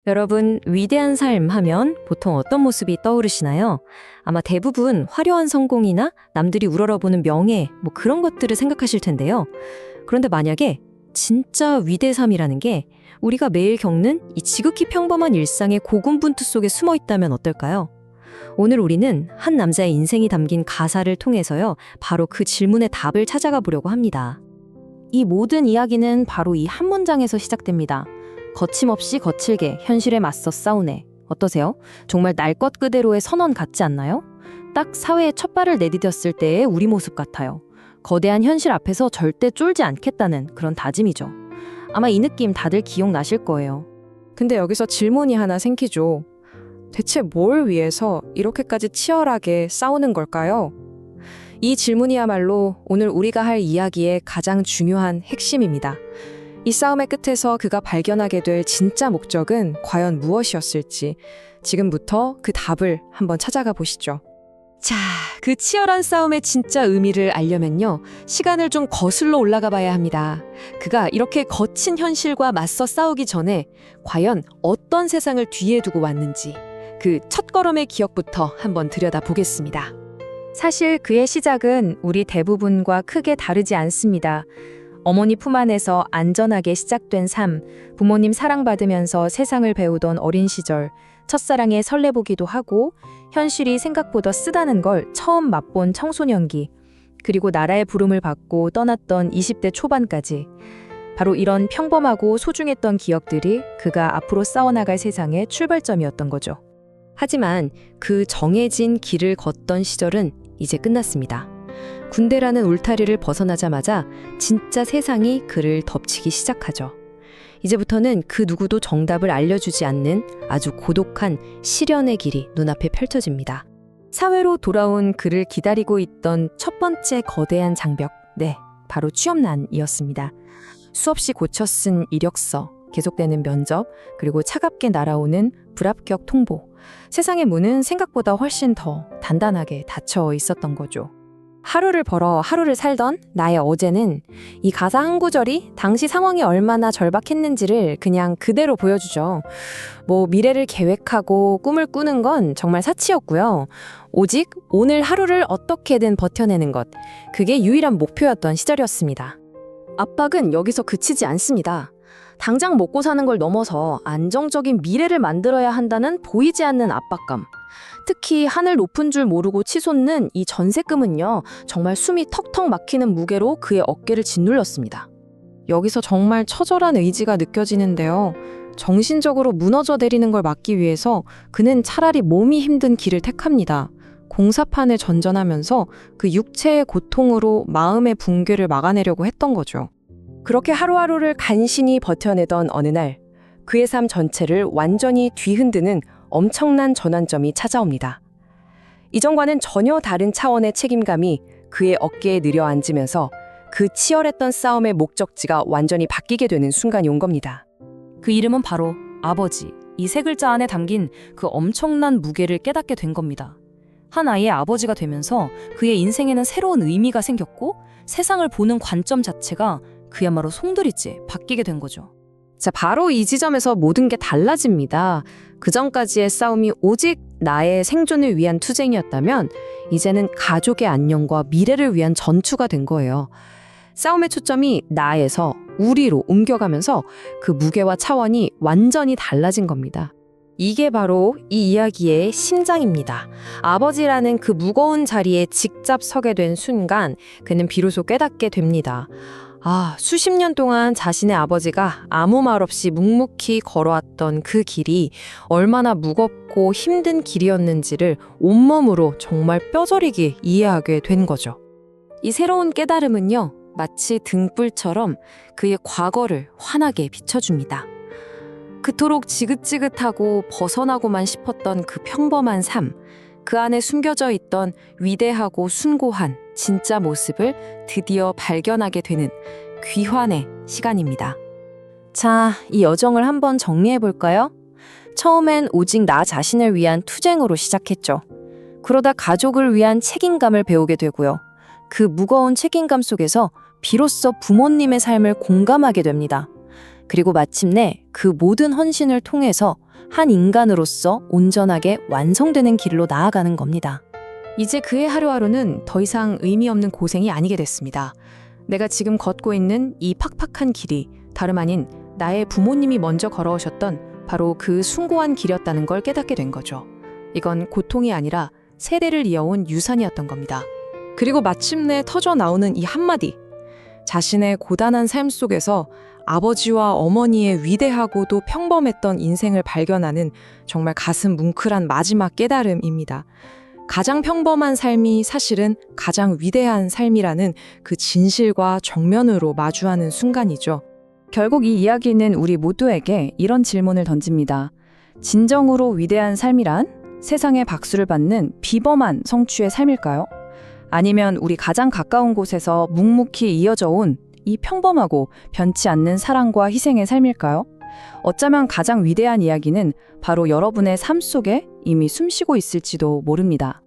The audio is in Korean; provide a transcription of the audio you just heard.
여러분, 위대한 삶 하면 보통 어떤 모습이 떠오르시나요? 아마 대부분 화려한 성공이나 남들이 우러러보는 명예, 그런 것들을 생각하실 텐데요. 그런데 만약에 진짜 위대함이라는 게 우리가 매일 겪는 이 지극히 평범한 일상의 고군분투 속에 숨어 있다면 어떨까요? 오늘 우리는 한 남자의 인생이 담긴 가사를 통해서요, 바로 그 질문의 답을 찾아가 보려고 합니다. 이 모든 이야기는 바로 이 한 문장에서 시작됩니다. 거침없이 거칠게 현실에 맞서 싸우네. 어떠세요? 정말 날 것 그대로의 선언 같지 않나요? 딱 사회에 첫 발을 내디뎠을 때의 우리 모습 같아요. 거대한 현실 앞에서 절대 쫄지 않겠다는 그런 다짐이죠. 아마 이 느낌 다들 기억나실 거예요. 근데 여기서 질문이 하나 생기죠. 대체 뭘 위해서 이렇게까지 치열하게 싸우는 걸까요? 이 질문이야말로 오늘 우리가 할 이야기의 가장 중요한 핵심입니다. 이 싸움의 끝에서 그가 발견하게 될 진짜 목적은 과연 무엇이었을지 지금부터 그 답을 한번 찾아가 보시죠. 자, 그 치열한 싸움의 진짜 의미를 알려면요, 시간을 좀 거슬러 올라가 봐야 합니다. 그가 이렇게 거친 현실과 맞서 싸우기 전에 과연 어떤 세상을 뒤에 두고 왔는지 그 첫걸음의 기억부터 한번 들여다보겠습니다. 사실 그의 시작은 우리 대부분과 크게 다르지 않습니다. 어머니 품 안에서 안전하게 시작된 삶, 부모님 사랑받으면서 세상을 배우던 어린 시절, 첫사랑에 설레보기도 하고 현실이 생각보다 쓰다는 걸 처음 맛본 청소년기, 그리고 나라의 부름을 받고 떠났던 20대 초반까지. 바로 이런 평범하고 소중했던 기억들이 그가 앞으로 싸워나갈 세상의 출발점이었던 거죠. 하지만 그 정해진 길을 걷던 시절은 이제 끝났습니다. 군대라는 울타리를 벗어나자마자 진짜 세상이 그를 덮치기 시작하죠. 이제부터는 그 누구도 정답을 알려주지 않는 아주 고독한 시련의 길이 눈앞에 펼쳐집니다. 사회로 돌아온 그를 기다리고 있던 첫 번째 거대한 장벽, 바로 취업난이었습니다. 수없이 고쳐 쓴 이력서, 계속되는 면접, 그리고 차갑게 날아오는 불합격 통보. 세상의 문은 생각보다 훨씬 더 단단하게 닫혀 있었던 거죠. 하루를 벌어 하루를 살던 나의 어제는 이 가사 한 구절이 당시 상황이 얼마나 절박했는지를 그냥 그대로 보여주죠. 미래를 계획하고 꿈을 꾸는 건 정말 사치였고요. 오직 오늘 하루를 어떻게든 버텨내는 것, 그게 유일한 목표였던 시절이었습니다. 압박은 여기서 그치지 않습니다. 당장 먹고 사는 걸 넘어서 안정적인 미래를 만들어야 한다는 보이지 않는 압박감. 특히 하늘 높은 줄 모르고 치솟는 이 전세금은요, 정말 숨이 턱턱 막히는 무게로 그의 어깨를 짓눌렀습니다. 여기서 정말 처절한 의지가 느껴지는데요. 정신적으로 무너져 내리는 걸 막기 위해서 그는 차라리 몸이 힘든 길을 택합니다. 공사판을 전전하면서 그 육체의 고통으로 마음의 붕괴를 막아내려고 했던 거죠. 그렇게 하루하루를 간신히 버텨내던 어느 날, 그의 삶 전체를 완전히 뒤흔드는 엄청난 전환점이 찾아옵니다. 이전과는 전혀 다른 차원의 책임감이 그의 어깨에 내려앉으면서 그 치열했던 싸움의 목적지가 완전히 바뀌게 되는 순간이 온 겁니다. 그 이름은 바로 아버지. 이 세 글자 안에 담긴 그 엄청난 무게를 깨닫게 된 겁니다. 한 아이의 아버지가 되면서 그의 인생에는 새로운 의미가 생겼고 세상을 보는 관점 자체가 그야말로 송두리째 바뀌게 된 거죠. 자, 바로 이 지점에서 모든 게 달라집니다. 그전까지의 싸움이 오직 나의 생존을 위한 투쟁이었다면 이제는 가족의 안녕과 미래를 위한 전투가 된 거예요. 싸움의 초점이 나에서 우리로 옮겨가면서 그 무게와 차원이 완전히 달라진 겁니다. 이게 바로 이 이야기의 심장입니다. 아버지라는 그 무거운 자리에 직접 서게 된 순간 그는 비로소 깨닫게 됩니다. 수십 년 동안 자신의 아버지가 아무 말 없이 묵묵히 걸어왔던 그 길이 얼마나 무겁고 힘든 길이었는지를 온몸으로 정말 뼈저리게 이해하게 된 거죠. 이 새로운 깨달음은요, 마치 등불처럼 그의 과거를 환하게 비춰줍니다. 그토록 지긋지긋하고 벗어나고만 싶었던 그 평범한 삶, 그 안에 숨겨져 있던 위대하고 숭고한 진짜 모습을 드디어 발견하게 되는 귀환의 시간입니다. 자, 이 여정을 한번 정리해 볼까요? 처음엔 오직 나 자신을 위한 투쟁으로 시작했죠. 그러다 가족을 위한 책임감을 배우게 되고요. 그 무거운 책임감 속에서 비로소 부모님의 삶을 공감하게 됩니다. 그리고 마침내 그 모든 헌신을 통해서 한 인간으로서 온전하게 완성되는 길로 나아가는 겁니다. 이제 그의 하루하루는 더 이상 의미 없는 고생이 아니게 됐습니다. 내가 지금 걷고 있는 이 팍팍한 길이 다름 아닌 나의 부모님이 먼저 걸어오셨던 바로 그 숭고한 길이었다는 걸 깨닫게 된 거죠. 이건 고통이 아니라 세대를 이어온 유산이었던 겁니다. 그리고 마침내 터져 나오는 이 한마디. 자신의 고단한 삶 속에서 아버지와 어머니의 위대하고도 평범했던 인생을 발견하는 정말 가슴 뭉클한 마지막 깨달음입니다. 가장 평범한 삶이 사실은 가장 위대한 삶이라는 그 진실과 정면으로 마주하는 순간이죠. 결국 이 이야기는 우리 모두에게 이런 질문을 던집니다. 진정으로 위대한 삶이란 세상에 박수를 받는 비범한 성취의 삶일까요? 아니면 우리 가장 가까운 곳에서 묵묵히 이어져 온 이 평범하고 변치 않는 사랑과 희생의 삶일까요? 어쩌면 가장 위대한 이야기는 바로 여러분의 삶 속에 이미 숨쉬고 있을지도 모릅니다.